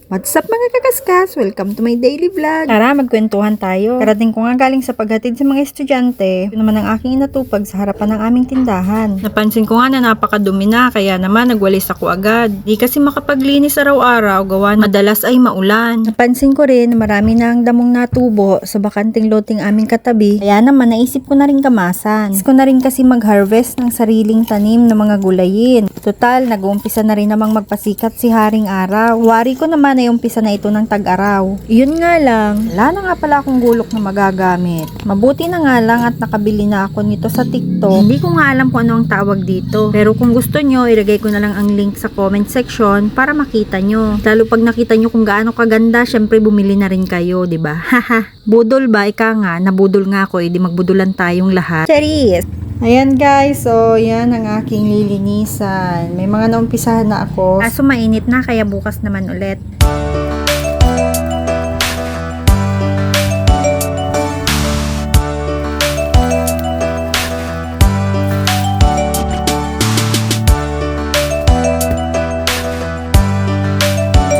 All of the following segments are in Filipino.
What's up mga kakaskas? Welcome to my daily vlog. Tara, magkwentuhan tayo. Karating ko nga galing sa paghatid sa mga estudyante. Ito naman ang aking inatupag sa harapan ng aming tindahan. Napansin ko nga na napakadumi na, kaya naman nagwalis ako agad. Di kasi makapaglinis araw-araw, gawa na madalas ay maulan. Napansin ko rin na marami na ang damong natubo sa bakanting loting aming katabi. Kaya naman naisip ko na rin kamasan. Is ko na rin kasi mag-harvest ng sariling tanim ng mga gulayin. Total, nag-uumpisa na rin namang magpasikat si Haring Araw. Wari ko naman na umpisa na ito ng tag-araw. Yun nga lang, wala na nga pala akong gulok na magagamit. Mabuti na nga lang at nakabili na ako nito sa TikTok. Hindi ko nga alam kung ano ang tawag dito. Pero kung gusto nyo, ilagay ko na lang ang link sa comment section para makita nyo. Lalo pag nakita nyo kung gaano kaganda, syempre bumili na rin kayo, 'di ba? Haha. Budol ba? Ika nga, nabudol nga ako, di magbudulan tayong lahat. Charis! Ayan guys, so yan ang aking lilinisan. May mga naumpisahan na ako. Kaso mainit na, kaya bukas naman ulit.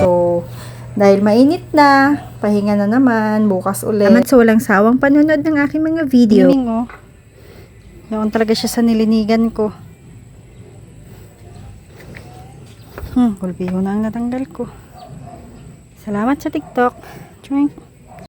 So, dahil mainit na, pahinga na naman, bukas ulit. Naman sa walang sawang panunod ng aking mga video. Yaon talaga siya sa nilinigan ko. Gulbi ko na ang natanggal ko. Salamat sa TikTok. Thank